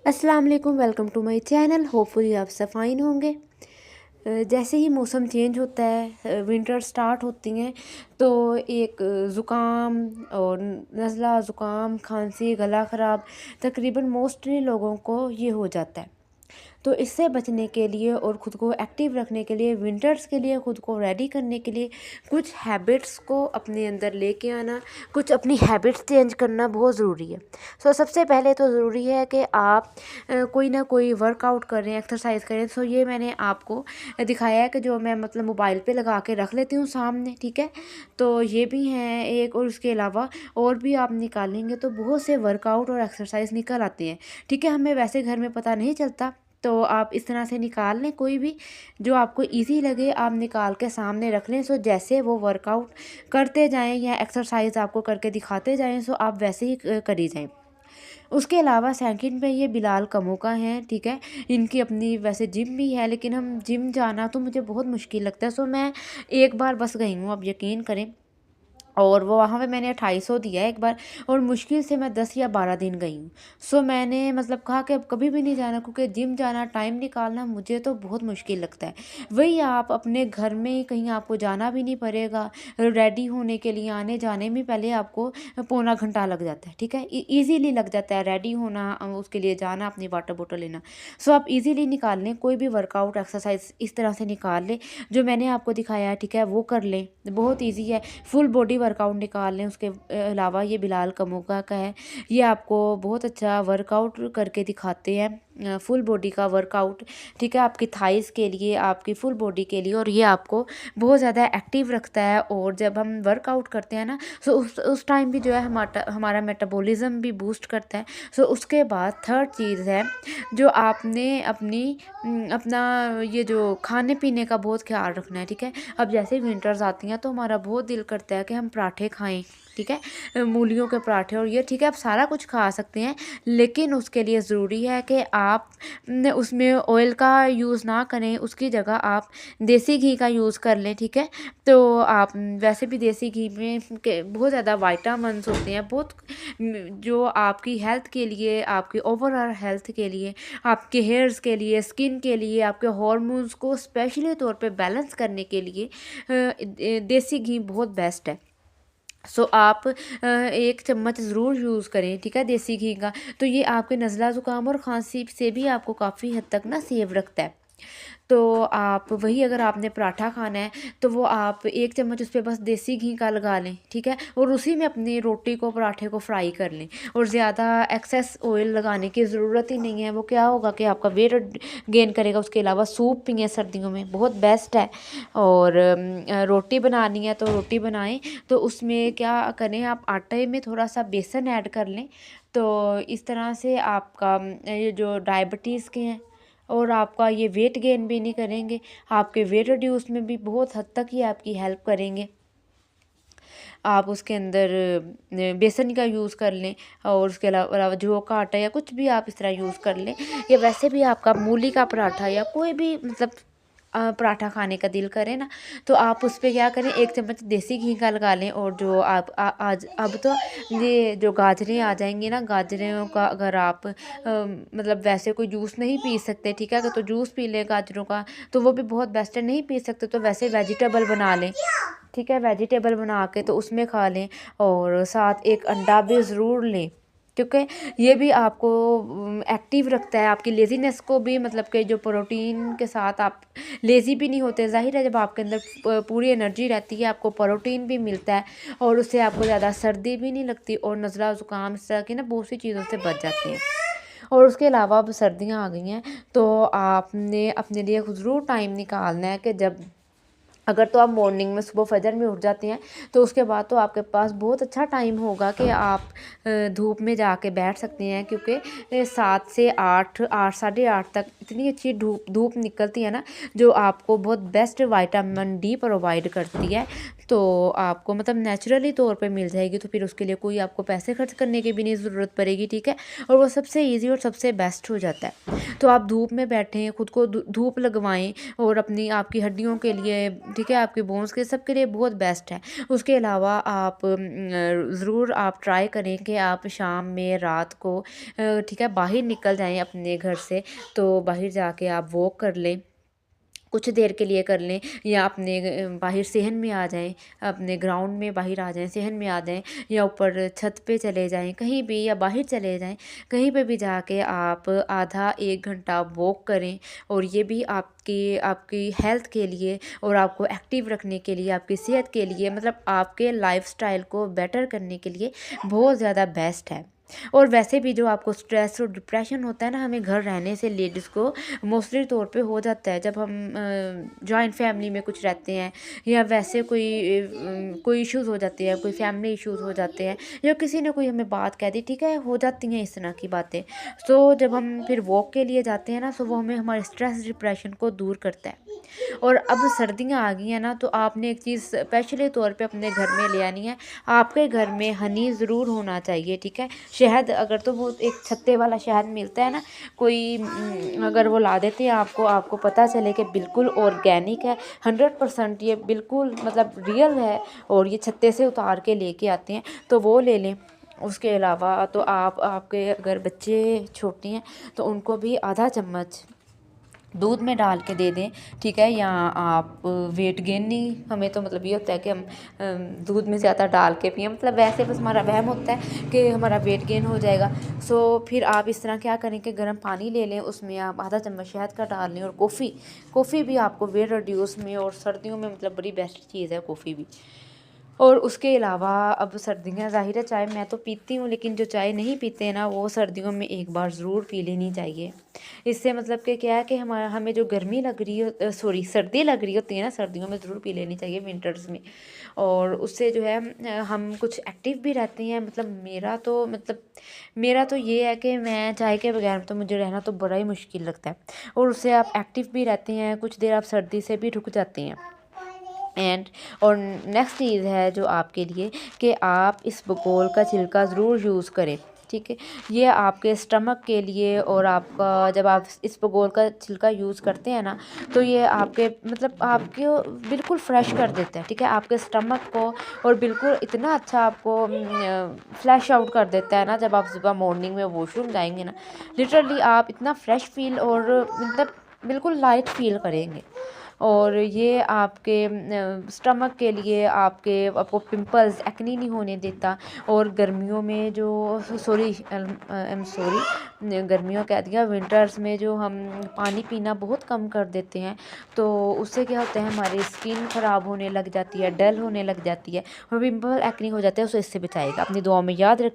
अस्सलाम वालेकुम, welcome to my channel. Hopefully आप सब फाइन होंगे। जैसे ही मौसम चेंज होता है, विंटर स्टार्ट होती हैं, तो एक ज़ुकाम और नज़ला, ज़ुकाम, खांसी, गला ख़राब तकरीबन मोस्टली लोगों को ये हो जाता है। तो इससे बचने के लिए और ख़ुद को एक्टिव रखने के लिए, विंटर्स के लिए ख़ुद को रेडी करने के लिए कुछ हैबिट्स को अपने अंदर लेके आना, कुछ अपनी हैबिट्स चेंज करना बहुत ज़रूरी है। सबसे पहले तो ज़रूरी है कि आप कोई ना कोई वर्कआउट करें, एक्सरसाइज करें। ये मैंने आपको दिखाया है कि जो मैं मतलब मोबाइल पे लगा के रख लेती हूँ सामने, ठीक है। तो ये भी हैं एक, और उसके अलावा और भी आप निकालेंगे तो बहुत से वर्कआउट और एक्सरसाइज निकल आते हैं, ठीक है। हमें वैसे घर में पता नहीं चलता, तो आप इस तरह से निकाल लें, कोई भी जो आपको इजी लगे आप निकाल के सामने रख लें। जैसे वो वर्कआउट करते जाएं या एक्सरसाइज आपको करके दिखाते जाएं, आप वैसे ही करी जाएं। उसके अलावा सेकंड पे ये बिलाल कमो का हैं, ठीक है। इनकी अपनी वैसे जिम भी है, लेकिन हम जिम जाना तो मुझे बहुत मुश्किल लगता है। मैं एक बार बस गई हूँ, आप यकीन करें, और वो वहाँ पे मैंने 250 दिया है एक बार, और मुश्किल से मैं 10 या 12 दिन गई हूँ। मैंने मतलब कहा कि अब कभी भी नहीं जाना, क्योंकि जिम जाना, टाइम निकालना मुझे तो बहुत मुश्किल लगता है। वही आप अपने घर में ही कहीं आपको जाना भी नहीं पड़ेगा, रेडी होने के लिए आने जाने में पहले आपको पौना घंटा लग जाता है, ठीक है। ईजीली लग जाता है रेडी होना, उसके लिए जाना, अपनी वाटर बोतल लेना। आप ईजीली निकाल लें, कोई भी वर्कआउट एक्सरसाइज इस तरह से निकाल लें जो मैंने आपको दिखाया है, ठीक है, वो कर लें। बहुत ईजी है, फुल बॉडी वर्कआउट निकाल लें। उसके अलावा ये बिलाल कमोगा का है, ये आपको बहुत अच्छा वर्कआउट करके दिखाते हैं, फुल बॉडी का वर्कआउट, ठीक है, आपकी थाइस के लिए, आपकी फुल बॉडी के लिए, और ये आपको बहुत ज़्यादा एक्टिव रखता है। और जब हम वर्कआउट करते हैं ना, उस टाइम भी जो है हमारा मेटाबॉलिज्म भी बूस्ट करता है। उसके बाद थर्ड चीज़ है जो आपने अपना ये जो खाने पीने का बहुत ख्याल रखना है, ठीक है। अब जैसे विंटर्स आती हैं तो हमारा बहुत दिल करता है कि हम पराठे खाएं, ठीक है, मूलियों के पराठे और ये, ठीक है, आप सारा कुछ खा सकते हैं, लेकिन उसके लिए ज़रूरी है कि आप उसमें ऑयल का यूज़ ना करें, उसकी जगह आप देसी घी का यूज़ कर लें, ठीक है। तो आप वैसे भी देसी घी में के बहुत ज़्यादा वाइटामिन्स होते हैं, बहुत जो आपकी हेल्थ के लिए, आपकी ओवरऑल हेल्थ के लिए, आपके हेयर्स के लिए, स्किन के लिए, आपके हार्मोन्स को स्पेशली तौर पे बैलेंस करने के लिए देसी घी बहुत बेस्ट है। आप 1 चम्मच ज़रूर यूज़ करें, ठीक है, देसी घी का। तो ये आपके नज़ला ज़ुकाम और खांसी से भी आपको काफ़ी हद तक ना सेव रखता है। तो आप वही, अगर आपने पराठा खाना है तो वो आप 1 चम्मच उस पे बस देसी घी का लगा लें, ठीक है, और उसी में अपनी रोटी को, पराठे को फ्राई कर लें, और ज़्यादा एक्सेस ऑयल लगाने की ज़रूरत ही नहीं है। वो क्या होगा कि आपका वेट गेन करेगा। उसके अलावा सूप पिएं, सर्दियों में बहुत बेस्ट है। और रोटी बनानी है तो रोटी बनाएं, तो उसमें क्या करें, आप आटे में थोड़ा सा बेसन ऐड कर लें। तो इस तरह से आपका ये जो डायबिटीज़ के हैं, और आपका ये वेट गेन भी नहीं करेंगे, आपके वेट रिड्यूस में भी बहुत हद तक ही आपकी हेल्प करेंगे। आप उसके अंदर बेसन का यूज़ कर लें, और उसके अलावा जौ का आटा या कुछ भी आप इस तरह यूज़ कर लें, या वैसे भी आपका मूली का पराठा या कोई भी मतलब पराठा खाने का दिल करे ना, तो आप उस पे क्या करें, 1 चम्मच देसी घी का लगा लें। और जो आप आज अब तो ये जो गाजरें आ जाएंगी ना, गाजरों का अगर आप मतलब वैसे कोई जूस नहीं पी सकते, ठीक है, तो जूस पी लें गाजरों का, तो वो भी बहुत बेस्ट है। नहीं पी सकते तो वैसे वेजिटेबल बना लें, ठीक है, वेजिटेबल बना के तो उसमें खा लें, और साथ एक अंडा भी ज़रूर लें, क्योंकि ये भी आपको एक्टिव रखता है, आपकी लेज़ीनेस को भी, मतलब कि जो प्रोटीन के साथ आप लेज़ी भी नहीं होते। ज़ाहिर है, जब आपके अंदर पूरी एनर्जी रहती है, आपको प्रोटीन भी मिलता है, और उससे आपको ज़्यादा सर्दी भी नहीं लगती, और नज़ला ज़ुकाम इस तरह की ना बहुत सी चीज़ों से बच जाते हैं। और उसके अलावा अब सर्दियाँ आ गई हैं, तो आपने अपने लिए ज़रूर टाइम निकालना है कि जब, अगर तो आप मॉर्निंग में सुबह फजर में उठ जाते हैं, तो उसके बाद तो आपके पास बहुत अच्छा टाइम होगा कि आप धूप में जाके बैठ सकते हैं, क्योंकि 7 से 8, 8 साढ़े 8 तक इतनी अच्छी धूप निकलती है ना, जो आपको बहुत बेस्ट विटामिन डी प्रोवाइड करती है। तो आपको मतलब नेचुरली तौर पे मिल जाएगी, तो फिर उसके लिए कोई आपको पैसे खर्च करने की भी नहीं ज़रूरत पड़ेगी, ठीक है। और वो सबसे ईज़ी और सबसे बेस्ट हो जाता है। तो आप धूप में बैठें, खुद को धूप लगवाएँ और अपनी आपकी हड्डियों के लिए, ठीक है, आपके बोन्स के सबके लिए बहुत बेस्ट है। उसके अलावा आप ज़रूर आप ट्राई करें कि आप शाम में, रात को ठीक है, बाहर निकल जाएँ अपने घर से, तो बाहर जाके आप वॉक कर लें, कुछ देर के लिए कर लें, या अपने बाहर सहन में आ जाएँ, अपने ग्राउंड में बाहर आ जाएँ, सहन में आ जाएँ, या ऊपर छत पे चले जाएँ कहीं भी, या बाहर चले जाएँ, कहीं पे भी जाके आप आधा 1 घंटा वॉक करें। और ये भी आपकी आपकी हेल्थ के लिए और आपको एक्टिव रखने के लिए, आपकी सेहत के लिए, मतलब आपके लाइफ़स्टाइल को बेटर करने के लिए बहुत ज़्यादा बेस्ट है। और वैसे भी जो आपको स्ट्रेस और डिप्रेशन होता है ना, हमें घर रहने से लेडीज़ को मोस्टली तौर पे हो जाता है, जब हम जॉइंट फैमिली में कुछ रहते हैं, या वैसे कोई इश्यूज़ हो जाते हैं, कोई फैमिली इश्यूज़ हो जाते हैं, या किसी ने कोई हमें बात कह दी, ठीक है, हो जाती हैं इस तरह की बातें। तो जब हम फिर वॉक के लिए जाते हैं ना, तो वो हमें हमारे स्ट्रेस डिप्रेशन को दूर करता है। और अब सर्दियाँ आ गई हैं ना, तो आपने एक चीज़ स्पेशली तौर पे अपने घर में ले आनी है। आपके घर में हनी ज़रूर होना चाहिए, ठीक है। शहद, अगर तो वो एक छत्ते वाला शहद मिलता है ना, कोई अगर वो ला देते हैं आपको, आपको पता चले कि बिल्कुल ऑर्गेनिक है, 100% ये बिल्कुल मतलब रियल है, और ये छत्ते से उतार के लेके आते हैं, तो वो ले लें। उसके अलावा तो आपके अगर बच्चे छोटे हैं, तो उनको भी आधा चम्मच दूध में डाल के दे दें, ठीक है। या आप वेट गेन नहीं, हमें तो मतलब ये होता है कि हम दूध में ज़्यादा डाल के पिएँ, मतलब वैसे बस हमारा वहम होता है कि हमारा वेट गेन हो जाएगा। सो फिर आप इस तरह क्या करें कि गर्म पानी ले लें, उसमें आप आधा चम्मच शहद का डाल लें, और कॉफ़ी भी आपको वेट रिड्यूस में, और सर्दियों में मतलब बड़ी बेस्ट चीज़ है कॉफ़ी भी। और उसके अलावा अब सर्दियाँ, ज़ाहिर है चाय मैं तो पीती हूँ, लेकिन जो चाय नहीं पीते हैं ना, वो सर्दियों में एक बार ज़रूर पी लेनी चाहिए। इससे मतलब कि क्या है कि हमें जो गर्मी लग रही हो, सॉरी, सर्दी लग रही होती है ना, सर्दियों में ज़रूर पी लेनी चाहिए, विंटर्स में। और उससे जो है हम कुछ एक्टिव भी रहते हैं। मेरा तो ये है कि मैं चाय के बगैर तो मुझे रहना तो बड़ा ही मुश्किल लगता है। और उससे आप एक्टिव भी रहते हैं, कुछ देर आप सर्दी से भी रुक जाते हैं। एंड और नेक्स्ट चीज़ है जो आपके लिए, कि आप इस बकौल का छिलका ज़रूर यूज़ करें, ठीक है। ये आपके स्टमक के लिए, और आपका जब आप इस बकौल का छिलका यूज़ करते हैं ना, तो ये आपके मतलब आपको बिल्कुल फ्रेश कर देता है, ठीक है, आपके स्टमक को। और बिल्कुल इतना अच्छा आपको फ्लैश आउट कर देता है ना, जब आप सुबह मॉर्निंग में वॉशरूम जाएंगे ना, लिटरली आप इतना फ्रेश फील और मतलब बिल्कुल लाइट फील करेंगे। और ये आपके स्टमक के लिए, आपको पिंपल्स, एक्ने नहीं होने देता। और गर्मियों में जो, सॉरी आई एम सॉरी, गर्मियों कह दिया, विंटर्स में जो हम पानी पीना बहुत कम कर देते हैं, तो उससे क्या होता है, हमारी स्किन ख़राब होने लग जाती है, डल होने लग जाती है, और पिंपल, एक्ने हो जाते हैं। उससे इससे बचाएगा। अपनी दुआओं में याद रख।